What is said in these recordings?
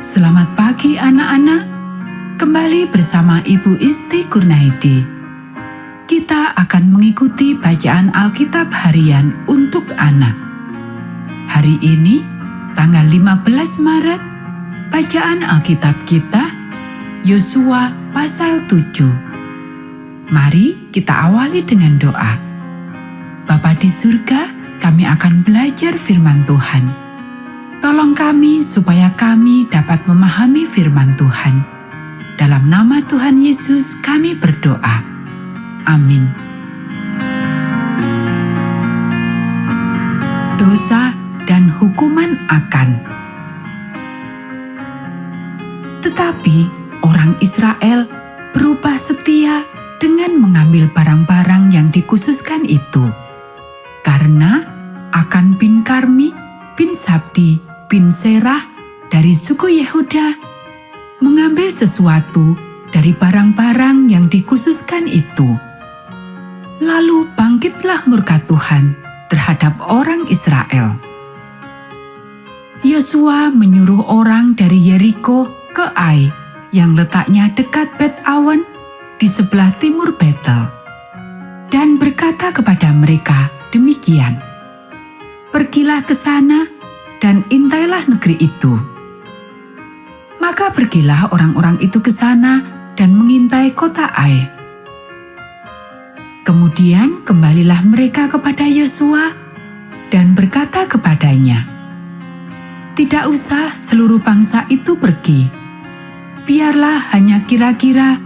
Selamat pagi anak-anak, kembali bersama Ibu Isti Kurnaidi. Kita akan mengikuti bacaan Alkitab harian untuk anak. Hari ini, tanggal 15 Maret, bacaan Alkitab kita, Yosua pasal 7. Mari kita awali dengan doa. Bapa di surga, kami akan belajar firman Tuhan. Tolong kami supaya kami dapat memahami firman Tuhan. Dalam nama Tuhan Yesus kami berdoa. Amin. Dosa dan hukuman akan. Tetapi orang Israel berubah setia dengan mengambil barang-barang yang dikhususkan itu. Karena Akan bin Karmi bin Sabdi bin Serah dari suku Yehuda mengambil sesuatu dari barang-barang yang dikhususkan itu. Lalu bangkitlah murka Tuhan terhadap orang Israel. Yosua menyuruh orang dari Yeriko ke Ai yang letaknya dekat Bet Awen di sebelah timur Betel, dan berkata kepada mereka demikian, "Pergilah ke sana dan intailah negeri itu." Maka pergilah orang-orang itu ke sana dan mengintai kota Ai. Kemudian kembalilah mereka kepada Yosua dan berkata kepadanya, "Tidak usah seluruh bangsa itu pergi. Biarlah hanya kira-kira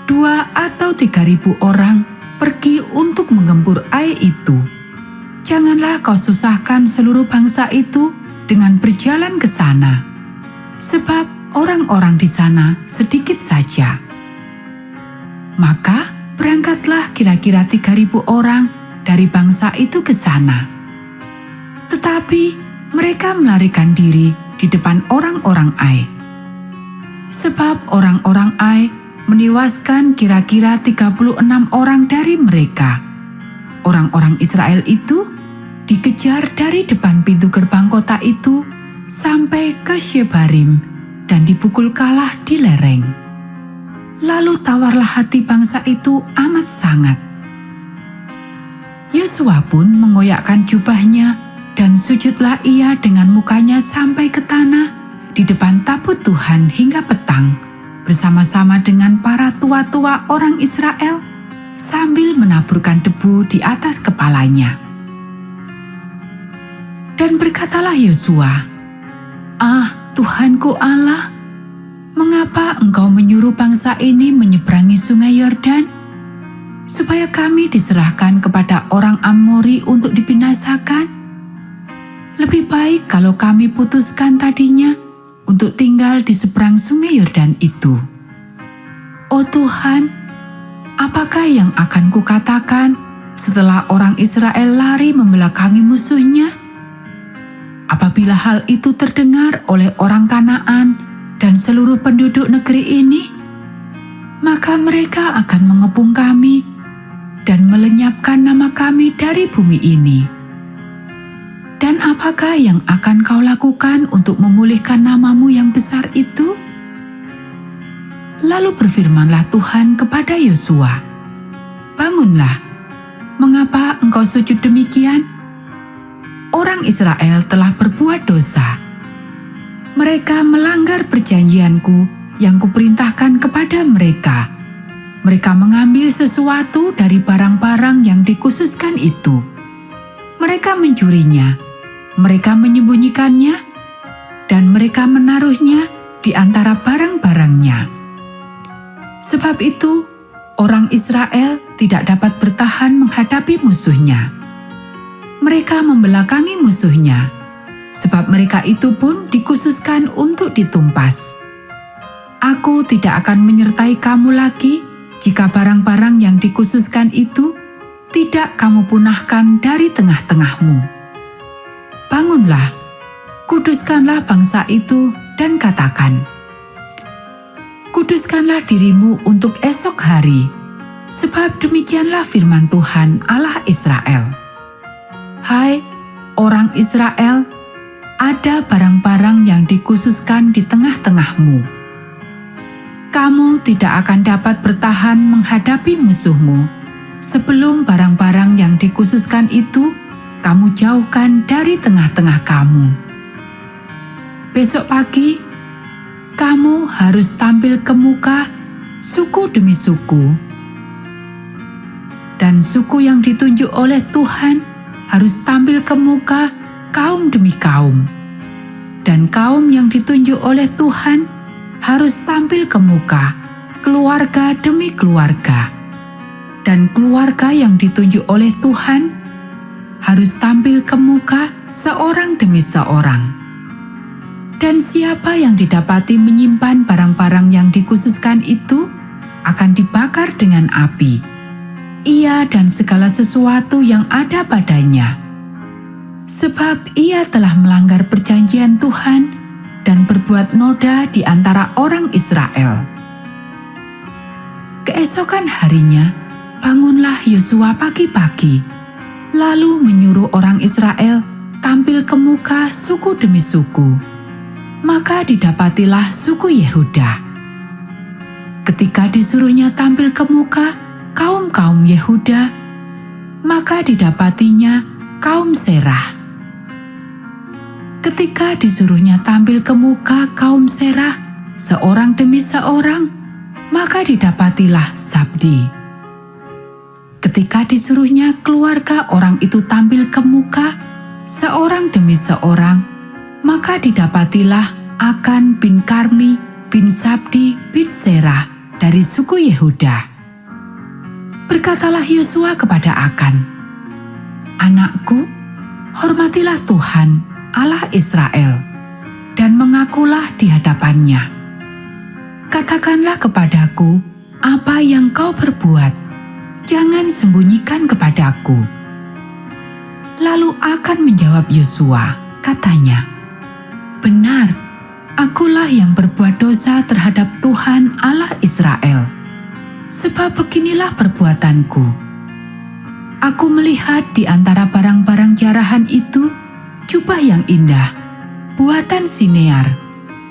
2 atau 3.000 orang pergi untuk menggempur Ai itu. Janganlah kau susahkan seluruh bangsa itu dengan berjalan ke sana, sebab orang-orang di sana sedikit saja." Maka berangkatlah kira-kira 3.000 orang dari bangsa itu ke sana. Tetapi mereka melarikan diri di depan orang-orang Ai. Sebab orang-orang Ai menewaskan kira-kira 36 orang dari mereka. Orang-orang Israel itu dikejar dari depan pintu gerbang kota itu sampai ke Shebarim dan dipukul kalah di lereng. Lalu tawarlah hati bangsa itu amat sangat. Yosua pun mengoyakkan jubahnya dan sujudlah ia dengan mukanya sampai ke tanah di depan tabut Tuhan hingga petang, bersama-sama dengan para tua-tua orang Israel sambil menaburkan debu di atas kepalanya. Dan berkatalah Yosua, "Ah, Tuhanku Allah, mengapa engkau menyuruh bangsa ini menyeberangi sungai Yordan, supaya kami diserahkan kepada orang Amori untuk dibinasakan? Lebih baik kalau kami putuskan tadinya untuk tinggal di seberang sungai Yordan itu. Oh Tuhan, apakah yang akan kukatakan setelah orang Israel lari membelakangi musuhnya? Apabila hal itu terdengar oleh orang Kanaan dan seluruh penduduk negeri ini, maka mereka akan mengepung kami dan melenyapkan nama kami dari bumi ini. Dan apakah yang akan kau lakukan untuk memulihkan namamu yang besar itu?" Lalu berfirmanlah Tuhan kepada Yosua, "Bangunlah, mengapa engkau sujud demikian? Orang Israel telah berbuat dosa. Mereka melanggar perjanjianku yang kuperintahkan kepada mereka. Mereka mengambil sesuatu dari barang-barang yang dikhususkan itu. Mereka mencurinya, mereka menyembunyikannya, dan mereka menaruhnya di antara barang-barangnya. Sebab itu, orang Israel tidak dapat bertahan menghadapi musuhnya. Mereka membelakangi musuhnya, sebab mereka itu pun dikhususkan untuk ditumpas. Aku tidak akan menyertai kamu lagi jika barang-barang yang dikhususkan itu tidak kamu punahkan dari tengah-tengahmu. Bangunlah, kuduskanlah bangsa itu dan katakan, kuduskanlah dirimu untuk esok hari, sebab demikianlah firman Tuhan Allah Israel. Hai orang Israel, ada barang-barang yang dikhususkan di tengah-tengahmu. Kamu tidak akan dapat bertahan menghadapi musuhmu sebelum barang-barang yang dikhususkan itu kamu jauhkan dari tengah-tengah kamu. Besok pagi, kamu harus tampil ke muka suku demi suku. Dan suku yang ditunjuk oleh Tuhan harus tampil ke muka kaum demi kaum. Dan kaum yang ditunjuk oleh Tuhan harus tampil ke muka keluarga demi keluarga. Dan keluarga yang ditunjuk oleh Tuhan harus tampil ke muka seorang demi seorang. Dan siapa yang didapati menyimpan barang-barang yang dikhususkan itu akan dibakar dengan api. Ia dan segala sesuatu yang ada padanya. Sebab ia telah melanggar perjanjian Tuhan dan berbuat noda di antara orang Israel. Keesokan harinya, bangunlah Yosua pagi-pagi, lalu menyuruh orang Israel tampil ke muka suku demi suku. Maka didapatilah suku Yehuda. Ketika disuruhnya tampil ke muka kaum-kaum Yehuda, maka didapatinya kaum Serah. Ketika disuruhnya tampil ke muka kaum Serah, seorang demi seorang, maka didapatilah Zabdi. Ketika disuruhnya keluarga orang itu tampil ke muka, seorang demi seorang, maka didapatilah Akan bin Karmi bin Zabdi bin Serah dari suku Yehuda. Berkatalah Yosua kepada Akan, "Anakku, hormatilah Tuhan, Allah Israel, dan mengakulah di hadapannya. Katakanlah kepadaku apa yang kau perbuat, jangan sembunyikan kepadaku." Lalu Akan menjawab Yosua, katanya, "Benar, akulah yang berbuat dosa terhadap Tuhan Allah Israel. Sebab beginilah perbuatanku. Aku melihat di antara barang-barang jarahan itu jubah yang indah, buatan Sinear,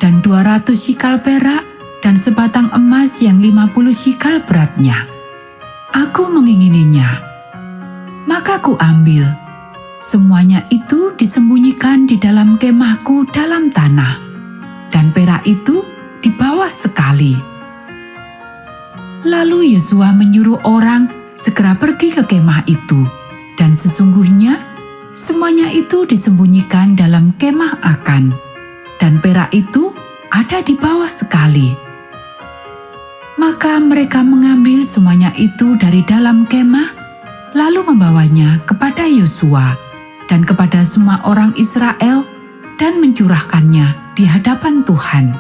dan 200 shikal perak, dan sebatang emas yang 50 shikal beratnya. Aku mengingininya. Maka ku ambil. Semuanya itu disembunyikan di dalam kemahku dalam tanah, dan perak itu di bawah sekali." Lalu Yosua menyuruh orang segera pergi ke kemah itu, dan sesungguhnya semuanya itu disembunyikan dalam kemah Akan, dan perak itu ada di bawah sekali. Maka mereka mengambil semuanya itu dari dalam kemah, lalu membawanya kepada Yosua dan kepada semua orang Israel, dan mencurahkannya di hadapan Tuhan.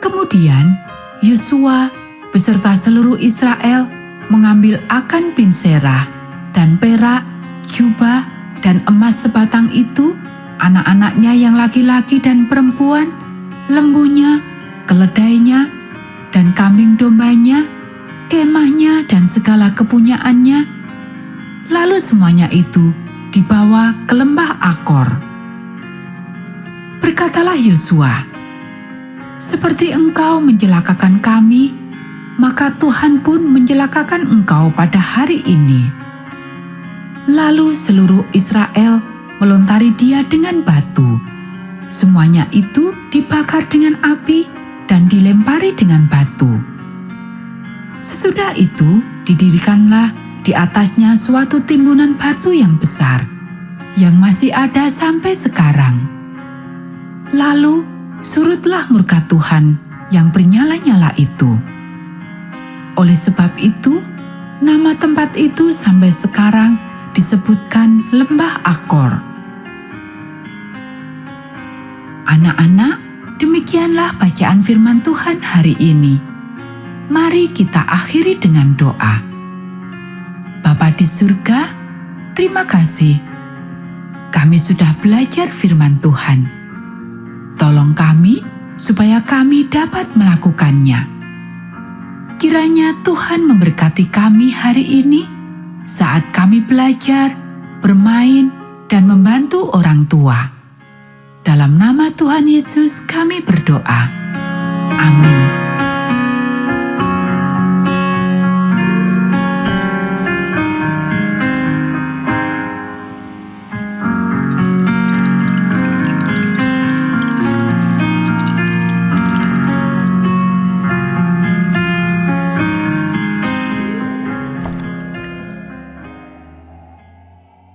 Kemudian Yosua beserta seluruh Israel mengambil Akan bin Serah dan perak, jubah, dan emas sebatang itu, anak-anaknya yang laki-laki dan perempuan, lembunya, keledainya, dan kambing dombanya, kemahnya, dan segala kepunyaannya. Lalu semuanya itu dibawa ke lembah Akor. Berkatalah Yosua, "Seperti engkau mencelakakan kami, maka Tuhan pun mencelakakan engkau pada hari ini." Lalu seluruh Israel melontari dia dengan batu. Semuanya itu dibakar dengan api dan dilempari dengan batu. Sesudah itu didirikanlah di atasnya suatu timbunan batu yang besar, yang masih ada sampai sekarang. Lalu surutlah murka Tuhan yang bernyala-nyala itu. Oleh sebab itu, nama tempat itu sampai sekarang disebutkan Lembah Akor. Anak-anak, demikianlah bacaan firman Tuhan hari ini. Mari kita akhiri dengan doa. Bapa di surga, terima kasih. Kami sudah belajar firman Tuhan. Tolong kami supaya kami dapat melakukannya. Kiranya Tuhan memberkati kami hari ini saat kami belajar, bermain, dan membantu orang tua. Dalam nama Tuhan Yesus kami berdoa. Amin.